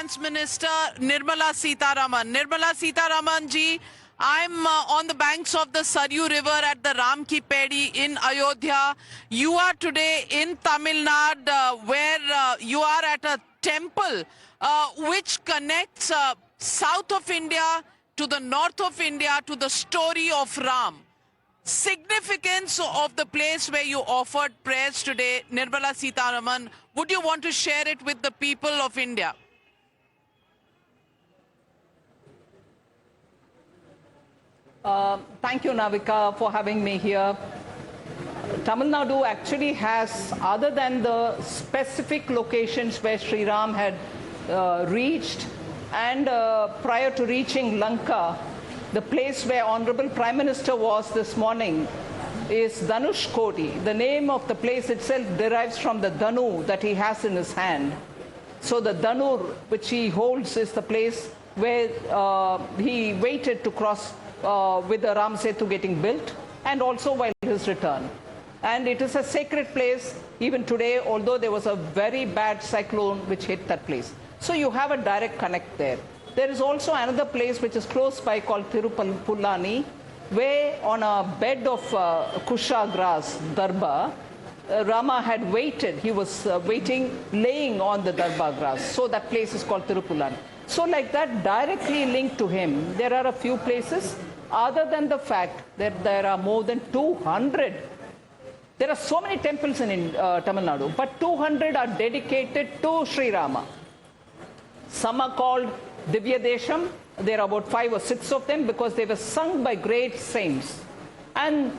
Finance Minister Nirmala Sitharaman. Nirmala Sitharaman ji, I'm on the banks of the Saryu River at the Ram Ki Pedi in Ayodhya. You are today in Tamil Nadu where you are at a temple which connects south of India to the north of India to the story of Ram. Significance of the place where you offered prayers today, Nirmala Sitharaman, would you want to share it with the people of India? Thank you, Navika, for having me here. Tamil Nadu actually has, other than the specific locations where Sri Ram had reached, and prior to reaching Lanka, the place where Honorable Prime Minister was this morning is Dhanush Kodi. The name of the place itself derives from the Dhanu that he has in his hand. So the Dhanur which he holds is the place where he waited to cross with the Ram Setu getting built, and also while his return. And it is a sacred place even today, although there was a very bad cyclone which hit that place. So you have a direct connect there. There is also another place which is close by called Tirupulani, where on a bed of kusha grass, darba, Rama had waited. He was waiting, laying on the darba grass. So that place is called Tirupulani. So like that, directly linked to him, there are a few places, other than the fact that there are more than 200. There are so many temples in Tamil Nadu, but 200 are dedicated to Sri Rama. Some are called Divya Desham. There are about 5 or 6 of them because they were sung by great saints. And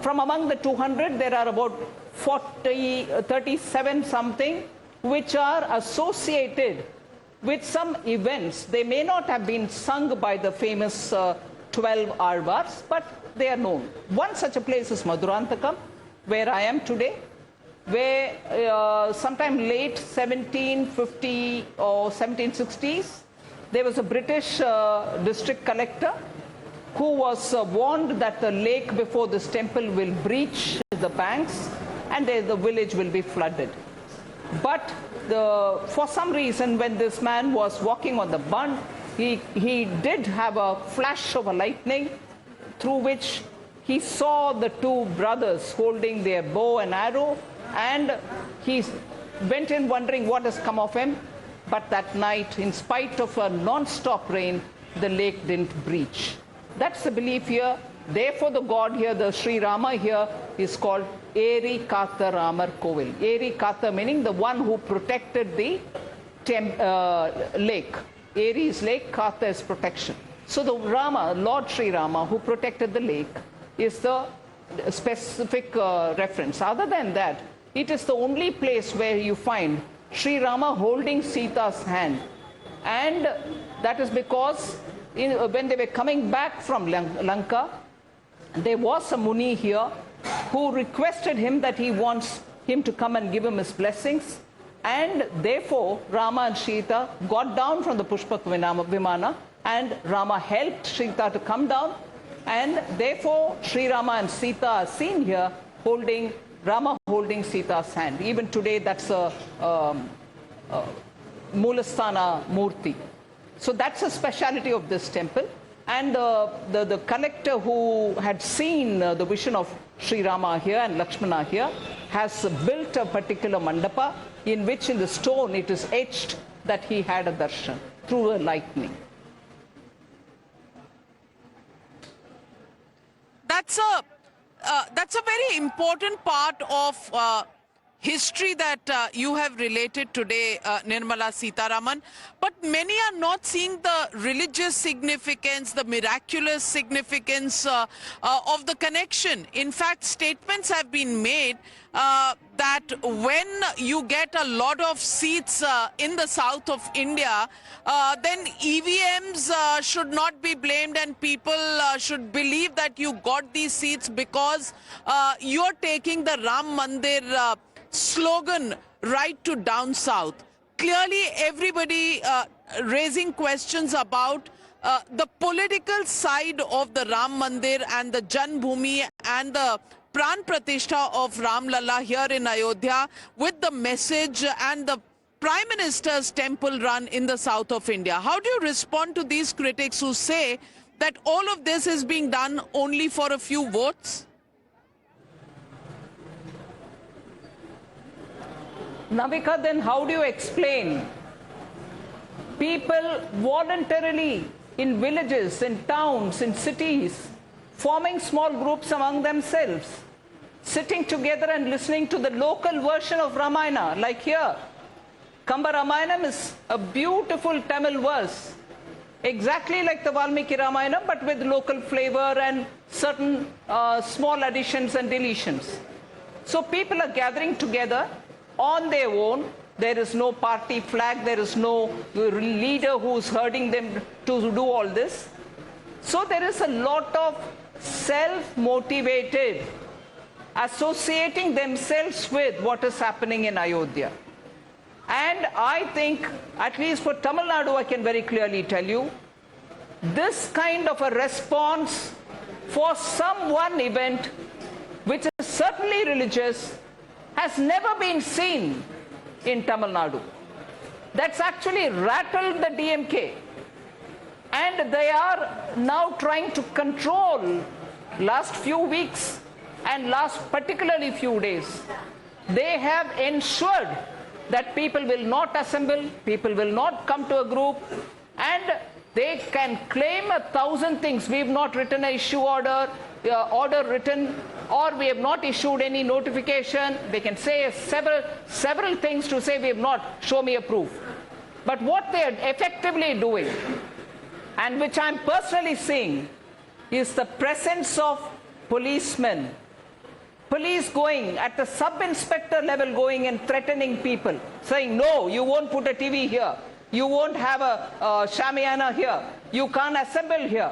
from among the 200, there are about 37 something which are associated with some events. They may not have been sung by the famous 12 Alvars, but they are known. One such a place is Madurantakam, where I am today, where sometime late 1750 or 1760s, there was a British district collector who was warned that the lake before this temple will breach the banks and the village will be flooded. But for some reason, when this man was walking on the bund, he did have a flash of a lightning through which he saw the two brothers holding their bow and arrow, and he went in wondering what has come of him. But that night, in spite of a non-stop rain, the lake didn't breach. That's the belief here. Therefore, the god here, the Sri Rama here, is called Eri Katha Ramar Kovil. Eri Katha meaning the one who protected the lake. Eri is lake, Katha is protection. So the Rama, Lord Sri Rama, who protected the lake, is the specific reference. Other than that, it is the only place where you find Sri Rama holding Sita's hand. And that is because when they were coming back from Lanka, there was a Muni here who requested him that he wants him to come and give him his blessings. And therefore, Rama and Sita got down from the Pushpak Vimana, and Rama helped Sita to come down. And therefore, Sri Rama and Sita are seen here holding, Rama holding Sita's hand. Even today, that's a Mulasthana Murti. So that's a speciality of this temple. And the collector who had seen the vision of Sri Rama here and Lakshmana here has built a particular mandapa in which in the stone it is etched that he had a darshan through a lightning. That's a very important part of history that you have related today, Nirmala Sitharaman. But many are not seeing the religious significance, the miraculous significance of the connection. In fact, statements have been made that when you get a lot of seats in the south of India, then EVMs should not be blamed, and people should believe that you got these seats because you're taking the Ram Mandir slogan right to down south. Clearly, everybody raising questions about the political side of the Ram Mandir and the Janbhoomi and the Pran Pratishtha of Ram Lalla here in Ayodhya, with the message and the Prime Minister's temple run in the south of India. How do you respond to these critics who say that all of this is being done only for a few votes? Navika, then how do you explain people voluntarily in villages, in towns, in cities, forming small groups among themselves, sitting together and listening to the local version of Ramayana, like here? Kamba Ramayanam is a beautiful Tamil verse, exactly like the Valmiki Ramayana, but with local flavor and certain small additions and deletions. So people are gathering together on their own. There is no party flag, there is no leader who's herding them to do all this. So there is a lot of self-motivated associating themselves with what is happening in Ayodhya. And I think, at least for Tamil Nadu, I can very clearly tell you, this kind of a response for some one event, which is certainly religious, has never been seen in Tamil Nadu. That's actually rattled the DMK. And they are now trying to control last few weeks and last particularly few days. They have ensured that people will not assemble, people will not come to a group, and they can claim 1,000 things. We have not written an issue order, written, or we have not issued any notification. They can say several things to say we have not, show me a proof. But what they are effectively doing, and which I am personally seeing, is the presence of policemen. Police going at the sub-inspector level, going and threatening people, saying, no, you won't put a TV here, you won't have a shamiana here, you can't assemble here.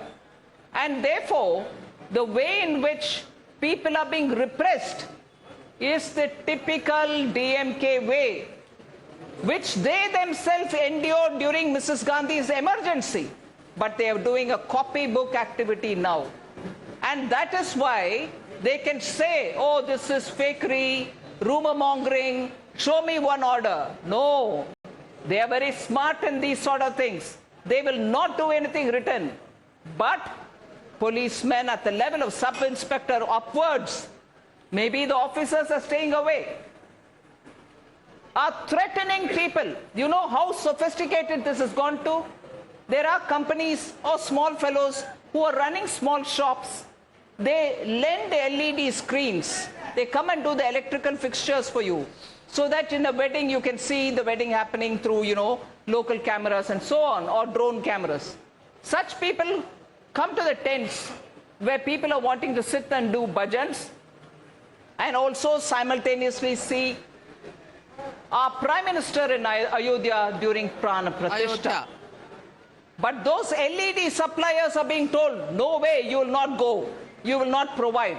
And therefore, the way in which people are being repressed is the typical DMK way, which they themselves endured during Mrs. Gandhi's emergency. But they are doing a copybook activity now. And that is why they can say, oh, this is fakery, rumor mongering, show me one order. No, they are very smart in these sort of things. They will not do anything written. But policemen at the level of sub-inspector upwards, maybe the officers are staying away, are threatening people. You know how sophisticated this has gone to? There are companies or small fellows who are running small shops. They lend LED screens. They come and do the electrical fixtures for you, so that in a wedding you can see the wedding happening through, local cameras and so on, or drone cameras. Such people come to the tents where people are wanting to sit and do bhajans, and also simultaneously see our Prime Minister in Ayodhya during Pran Pratishtha. But those LED suppliers are being told, no way, you will not go, you will not provide.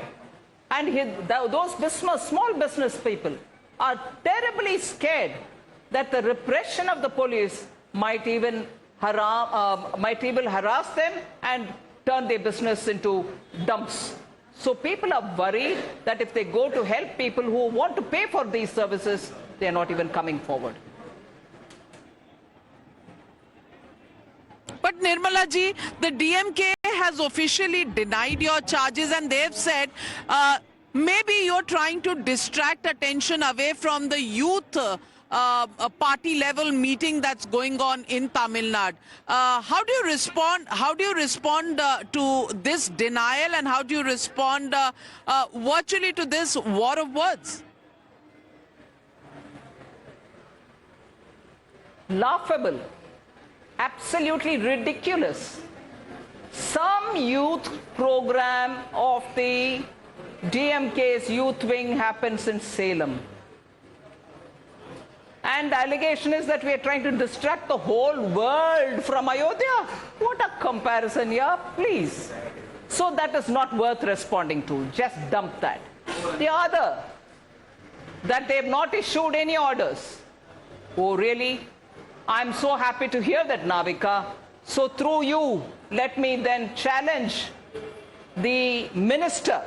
And those small business people are terribly scared that the repression of the police might even harass them and turn their business into dumps. So people are worried that if they go to help people who want to pay for these services, they are not even coming forward. But Nirmala ji, the DMK has officially denied your charges, and they've said maybe you're trying to distract attention away from the youth party level meeting that's going on in Tamil Nadu. How do you respond? How do you respond to this denial, and how do you respond virtually to this war of words? Laughable. Absolutely ridiculous. Some youth program of the DMK's youth wing happens in Salem. And the allegation is that we are trying to distract the whole world from Ayodhya. What a comparison here, please. So that is not worth responding to. Just dump that. The other, that they have not issued any orders. Oh, really? I'm so happy to hear that, Navika. So through you, let me then challenge the minister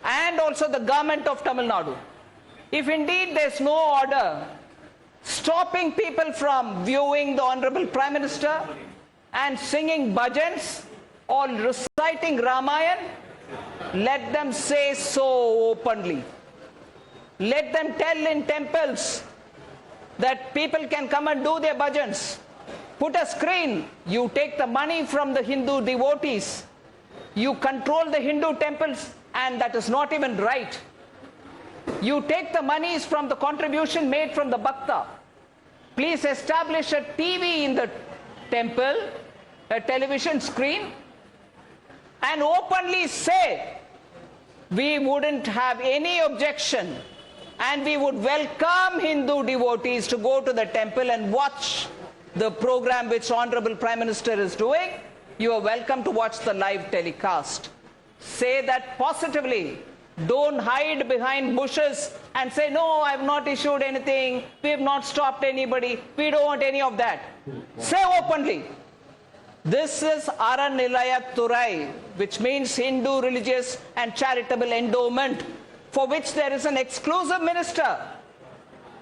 and also the government of Tamil Nadu. If indeed there's no order, stopping people from viewing the Honorable Prime Minister and singing bhajans or reciting Ramayana, let them say so openly. Let them tell in temples that people can come and do their bhajans. Put a screen. You take the money from the Hindu devotees. You control the Hindu temples, and that is not even right. You take the monies from the contribution made from the bhakta. Please establish a TV in the temple, a television screen, and openly say, we wouldn't have any objection, and we would welcome Hindu devotees to go to the temple and watch the program which Honorable Prime Minister is doing. You are welcome to watch the live telecast. Say that positively. Don't hide behind bushes and say, no, I have not issued anything. We have not stopped anybody. We don't want any of that. Say openly. This is Aranilayat Turai, which means Hindu religious and charitable endowment, for which there is an exclusive minister.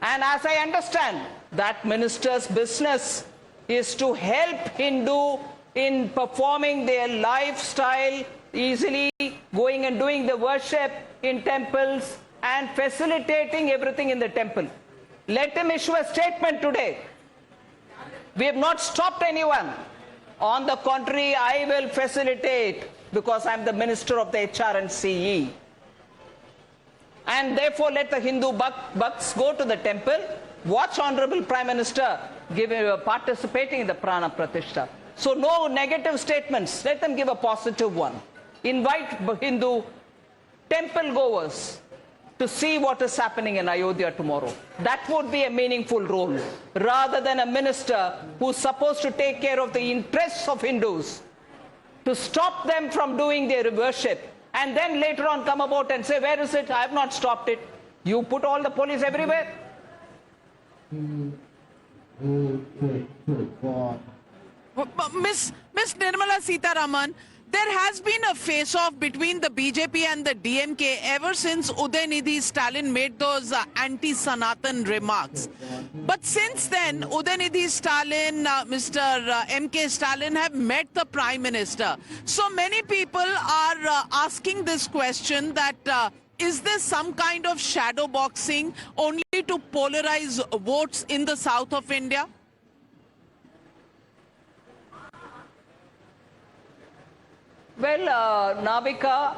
And as I understand, that minister's business is to help Hindu in performing their lifestyle, easily going and doing the worship in temples and facilitating everything in the temple. Let him issue a statement today. We have not stopped anyone. On the contrary, I will facilitate because I am the Minister of the HR and CE. And therefore, let the Hindu bhakts go to the temple, watch Honorable Prime Minister participating in the Prana Pratishtha. So no negative statements. Let them give a positive one. Invite Hindu temple goers to see what is happening in Ayodhya tomorrow. That would be a meaningful role, rather than a minister who's supposed to take care of the interests of Hindus, to stop them from doing their worship, and then later on come about and say, where is it? I have not stopped it. You put all the police everywhere. Miss Nirmala Sitharaman, there has been a face-off between the BJP and the DMK ever since Udaynidhi Stalin made those anti-Sanatan remarks. But since then, Udaynidhi Stalin, Mr. MK Stalin have met the Prime Minister. So many people are asking this question that is this some kind of shadow boxing only to polarize votes in the south of India? Well, Navika,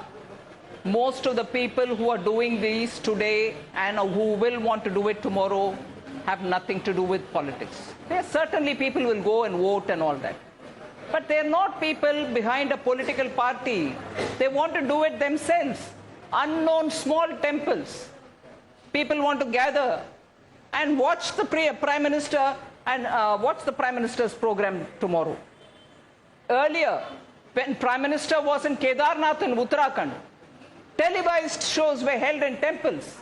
most of the people who are doing these today and who will want to do it tomorrow have nothing to do with politics. There certainly people will go and vote and all that. But they're not people behind a political party. They want to do it themselves. Unknown small temples. People want to gather and watch the Prime Minister and watch the Prime Minister's program tomorrow. Earlier, when Prime Minister was in Kedarnath in Uttarakhand, televised shows were held in temples.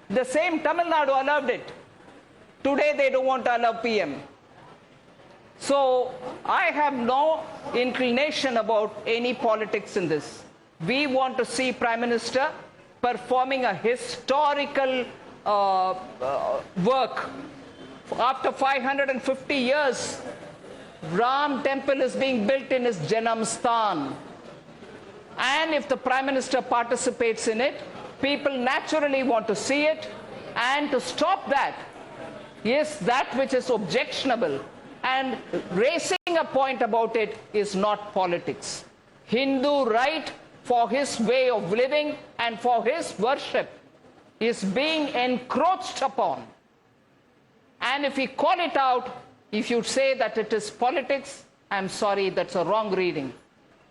The same Tamil Nadu allowed it. Today they don't want to allow PM. So I have no inclination about any politics in this. We want to see Prime Minister performing a historical work. After 550 years, Ram temple is being built in his Janam Sthan. And if the Prime Minister participates in it, people naturally want to see it. And to stop that is that which is objectionable. And raising a point about it is not politics. Hindu right for his way of living and for his worship is being encroached upon. And if we call it out, if you say that it is politics, I'm sorry, that's a wrong reading.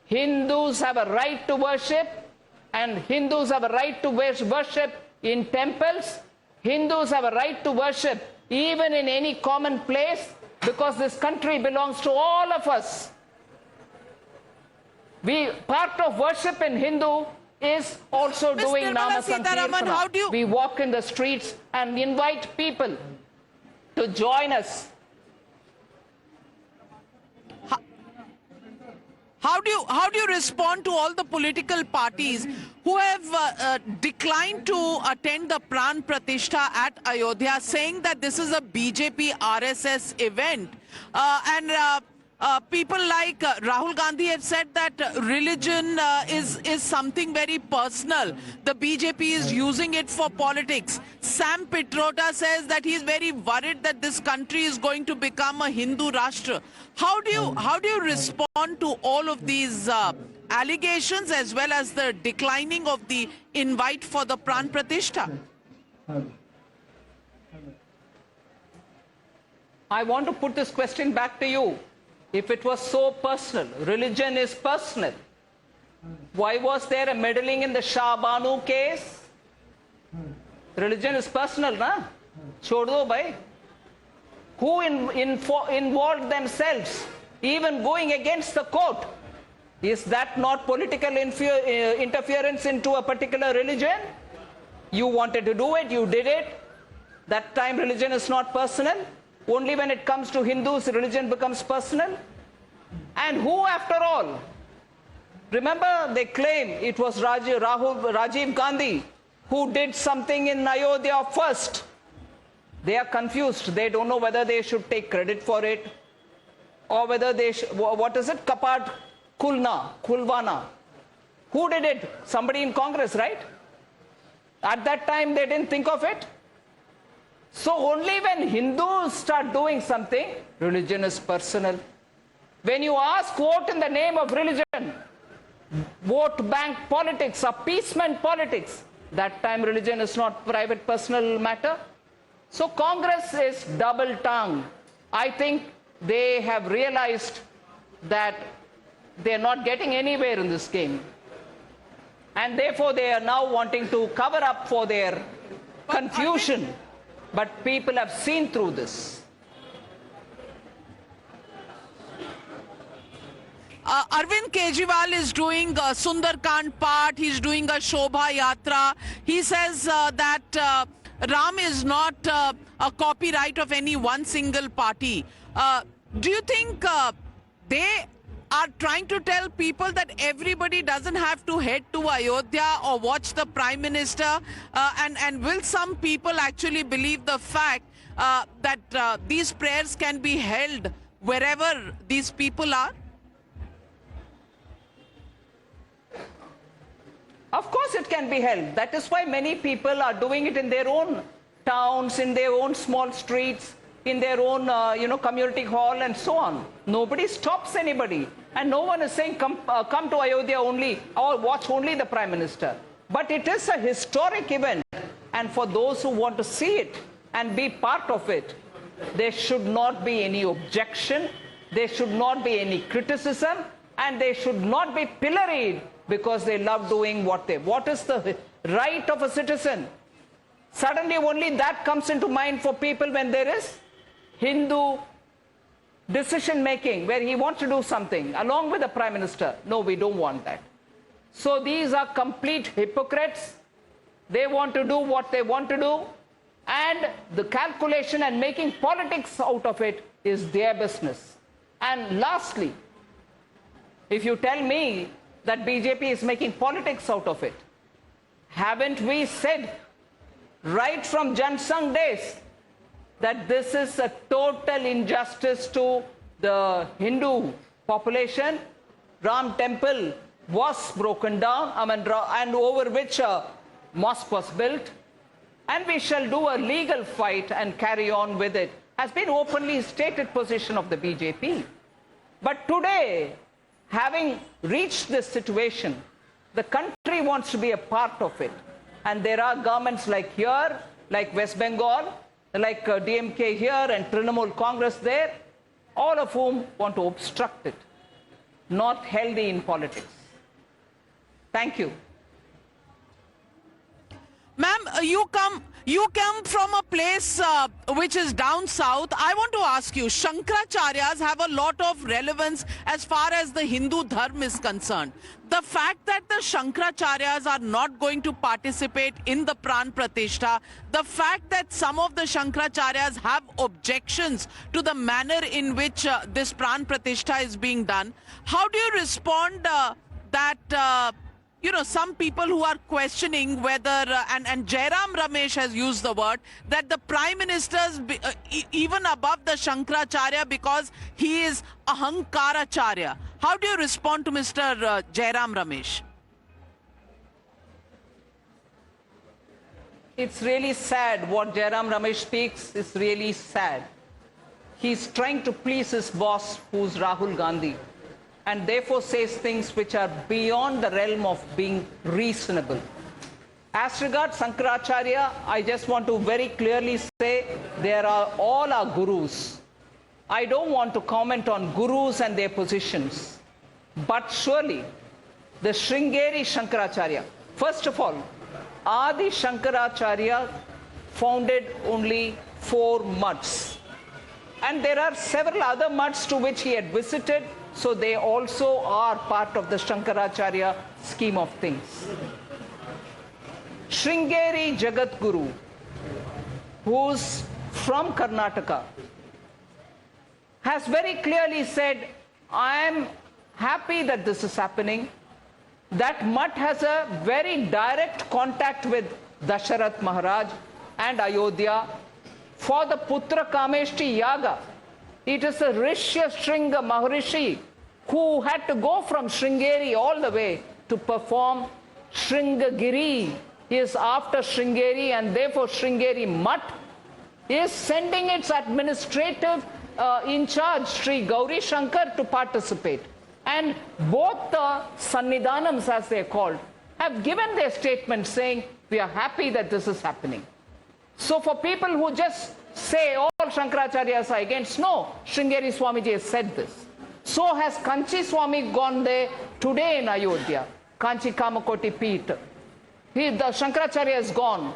Hindus have a right to worship, and Hindus have a right to worship in temples. Hindus have a right to worship even in any common place, because this country belongs to all of us. Part of worship in Hindu is also doing Nama Sankirtana. We walk in the streets and invite people to join us. how do you respond to all the political parties who have declined to attend the Pran Pratishtha at Ayodhya, saying that this is a BJP RSS event, and people like Rahul Gandhi have said that religion is something very personal. The BJP is using it for politics. Sam Pitroda says that he is very worried that this country is going to become a Hindu Rashtra. How do you respond to all of these allegations as well as the declining of the invite for the Pran Pratishtha? I want to put this question back to you. If it was so personal, religion is personal, why was there a meddling in the Shah Banu case? Religion is personal, na? Chhod do bhai. Who involved themselves, even going against the court? Is that not political interference into a particular religion? You wanted to do it, you did it. That time religion is not personal. Only when it comes to Hindus, religion becomes personal. And who, after all? Remember, they claim it was Rajiv Gandhi who did something in Ayodhya first. They are confused. They don't know whether they should take credit for it or whether they what is it? Kapat Kulvana. Who did it? Somebody in Congress, right? At that time, they didn't think of it. So only when Hindus start doing something, religion is personal. When you ask vote in the name of religion, vote bank politics, appeasement politics, that time religion is not private personal matter. So Congress is double-tongued. I think they have realized that they're not getting anywhere in this game. And therefore they are now wanting to cover up for their confusion. But people have seen through this. Arvind Kejriwal is doing a Sundarkand part. He's doing a Shobha Yatra. He says that Ram is not a copyright of any one single party. Do you think they are trying to tell people that everybody doesn't have to head to Ayodhya or watch the Prime Minister? And will some people actually believe the fact that these prayers can be held wherever these people are? Of course it can be held. That is why many people are doing it in their own towns, in their own small streets, in their own community hall and so on. Nobody stops anybody. And no one is saying come to Ayodhya only or watch only the Prime Minister. But it is a historic event. And for those who want to see it and be part of it, there should not be any objection. There should not be any criticism. And they should not be pilloried because they love doing what is the right of a citizen? Suddenly only that comes into mind for people when there is Hindu decision making where he wants to do something along with the Prime Minister. No, we don't want that. So these are complete hypocrites. They want to do what they want to do, and the calculation and making politics out of it is their business. And lastly, if you tell me that BJP is making politics out of it, haven't we said right from Jansang days that this is a total injustice to the Hindu population? Ram temple was broken down, and over which a mosque was built, and we shall do a legal fight and carry on with it, has been openly stated position of the BJP. But today, having reached this situation, the country wants to be a part of it. And there are governments like here, like West Bengal, like DMK here and Trinamool Congress there, all of whom want to obstruct it. Not healthy in politics. Thank you. Ma'am, you come from a place which is down south. I want to ask you, Shankracharyas have a lot of relevance as far as the Hindu dharma is concerned. The fact that the Shankracharyas are not going to participate in the Pran Pratishtha, the fact that some of the Shankracharyas have objections to the manner in which this Pran Pratishtha is being done, how do you respond that you know, some people who are questioning whether, and Jairam Ramesh has used the word, that the Prime Minister's even above the Shankracharya because he is Ahankaracharya. How do you respond to Mr. Jairam Ramesh? It's really sad what Jairam Ramesh speaks is really sad. He's trying to please his boss, who's Rahul Gandhi, and therefore says things which are beyond the realm of being reasonable. As regards Shankaracharya, I just want to very clearly say there are all our gurus. I don't want to comment on gurus and their positions, but surely the Sringeri Shankaracharya, first of all, Adi Shankaracharya founded only 4 mutts. And there are several other mutts to which he had visited, so they also are part of the Shankaracharya scheme of things. Sringeri Jagadguru, who's from Karnataka, has very clearly said, I am happy that this is happening. That mutt has a very direct contact with Dasharath Maharaj and Ayodhya for the Putra Kameshti Yaga. It is a Rishya Shringa Maharishi who had to go from Sringeri all the way to perform Shringagiri. He is after Sringeri, and therefore Sringeri Mutt is sending its administrative in charge, Sri Gauri Shankar, to participate. And both the Sannidhanams, as they are called, have given their statement saying, we are happy that this is happening. So for people who just say all Shankaracharyas are against, no, Sringeri Swamiji has said this. So has Kanchi Swami gone there today in Ayodhya, Kanchi Kamakoti Peeth. The Shankaracharya has gone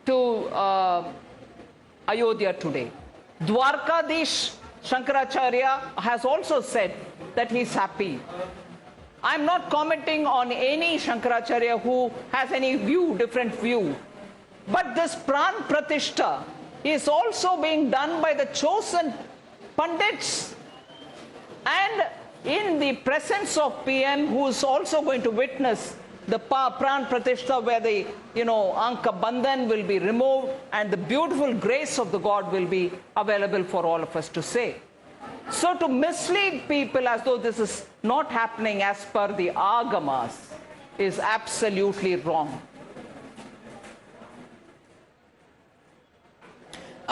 to Ayodhya today. Dwarkadish Shankaracharya has also said that he's happy. I'm not commenting on any Shankaracharya who has any different view. But this Pran Pratishtha is also being done by the chosen Pandits, and in the presence of PM, who is also going to witness the Pran Pratishtha, where the Anka Bandhan will be removed and the beautiful grace of the God will be available for all of us to say. So to mislead people as though this is not happening as per the Agamas is absolutely wrong.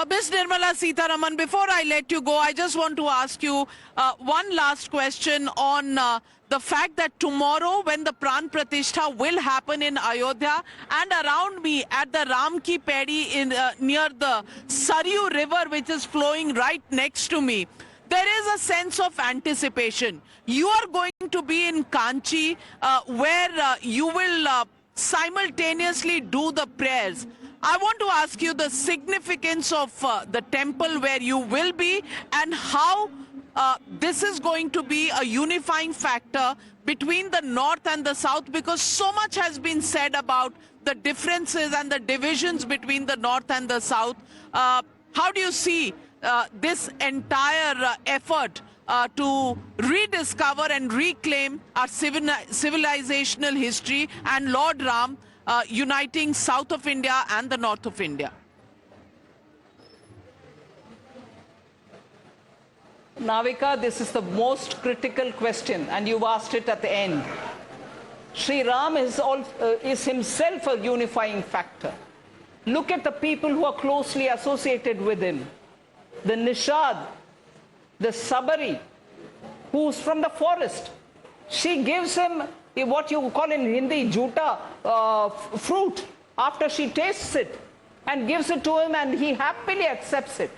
Ms. Nirmala Sitharaman, before I let you go, I just want to ask you one last question on the fact that tomorrow, when the Pran Pratishtha will happen in Ayodhya, and around me at the Ram Ki Pedi near the Saryu River, which is flowing right next to me, there is a sense of anticipation. You are going to be in Kanchi, where you will simultaneously do the prayers. I want to ask you the significance of the temple where you will be, and how this is going to be a unifying factor between the north and the south, because so much has been said about the differences and the divisions between the north and the south. How do you see this entire effort to rediscover and reclaim our civilizational history and Lord Ram uniting south of India and the north of India? Navika, this is the most critical question, and you've asked it at the end. Sri Ram is himself a unifying factor. Look at the people who are closely associated with him. The Nishad, the Sabari, who's from the forest. She gives him what you call in Hindi, juta, fruit, after she tastes it, and gives it to him, and he happily accepts it.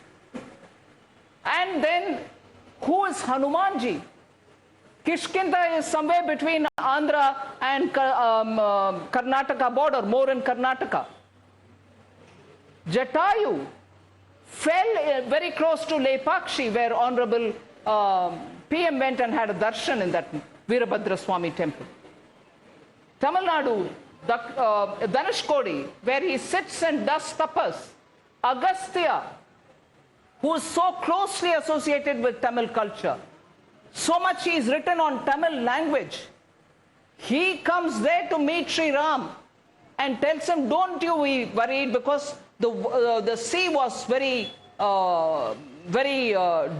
And then, who is Hanumanji? Kishkinda is somewhere between Andhra and Karnataka border, more in Karnataka. Jatayu fell very close to Lepakshi, where Honorable PM went and had a darshan in that Veerabhadra Swami temple. Tamil Nadu, Dhanushkodi, where he sits and does tapas. Agastya, who is so closely associated with Tamil culture. So much he is written on Tamil language. He comes there to meet Sri Ram and tells him, don't you be worried, because the sea was very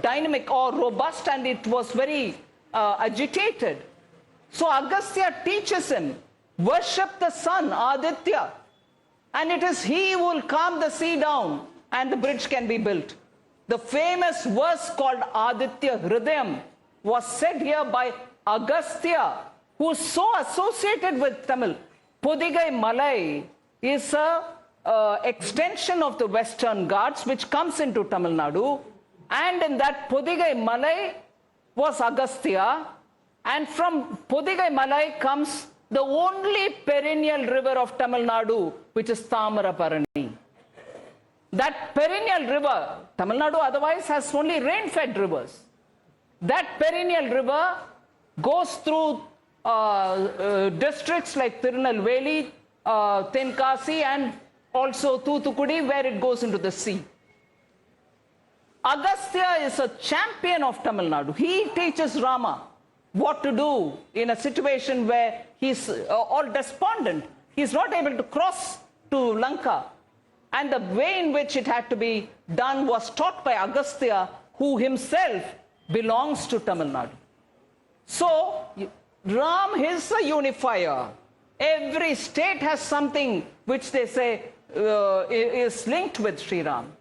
dynamic or robust, and it was very agitated. So Agastya teaches him, worship the sun, Aditya, and it is he who will calm the sea down and the bridge can be built. The famous verse called Aditya Hridayam was said here by Agastya, who is so associated with Tamil. Podigai Malai is a extension of the Western Ghats which comes into Tamil Nadu, and in that Podigai Malai was Agastya, and from Podigai Malai comes the only perennial river of Tamil Nadu, which is Tamarabarani. That perennial river, Tamil Nadu otherwise has only rain-fed rivers. That perennial river goes through districts like Tirunelveli, Tenkasi, and also Thoothukudi, where it goes into the sea. Agastya is a champion of Tamil Nadu. He teaches Rama what to do in a situation where he's all despondent. He's not able to cross to Lanka. And the way in which it had to be done was taught by Agastya, who himself belongs to Tamil Nadu. So, Ram is a unifier. Every state has something which they say is linked with Sri Ram.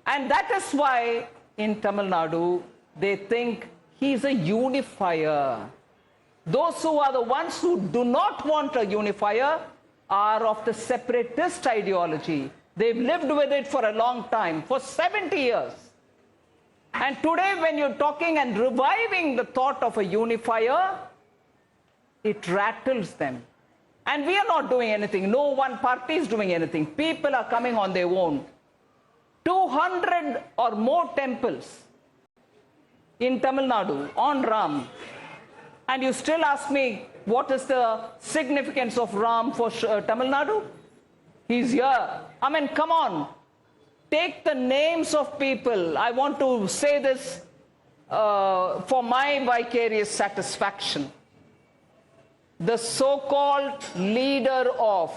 And that is why in Tamil Nadu, they think he's a unifier. Those who are the ones who do not want a unifier are of the separatist ideology. They've lived with it for a long time, for 70 years. And today, when you're talking and reviving the thought of a unifier, it rattles them. And we are not doing anything. No one party is doing anything. People are coming on their own. 200 or more temples in Tamil Nadu on Ram. And you still ask me, what is the significance of Ram for Tamil Nadu? He's here. I mean, come on. Take the names of people. I want to say this for my vicarious satisfaction. The so-called leader of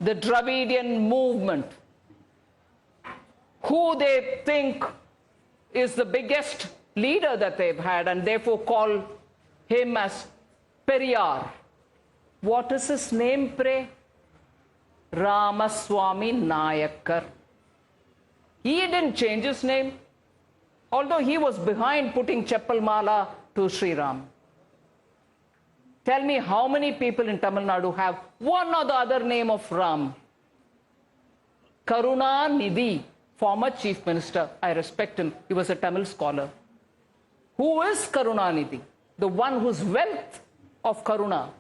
the Dravidian movement, who they think is the biggest leader that they've had, and therefore call him as Periyar. What is his name, pray? Ramaswamy Nayakar. He didn't change his name, although he was behind putting Cheppal Mala to Sri Ram. Tell me how many people in Tamil Nadu have one or the other name of Ram? Karunanidhi, former chief minister. I respect him. He was a Tamil scholar. Who is Karunanidhi? The one whose wealth of Karuna,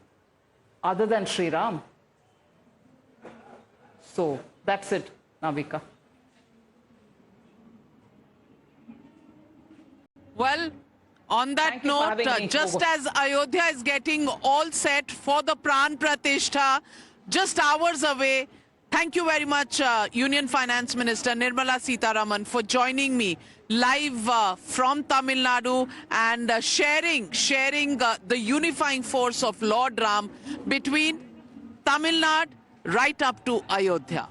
other than Sri Ram. So that's it, Navika. Well, on that note, just as Ayodhya is getting all set for the Pran Pratishtha, just hours away, thank you very much, Union Finance Minister Nirmala Sitharaman, for joining me live from Tamil Nadu and sharing the unifying force of Lord Ram between Tamil Nadu right up to Ayodhya.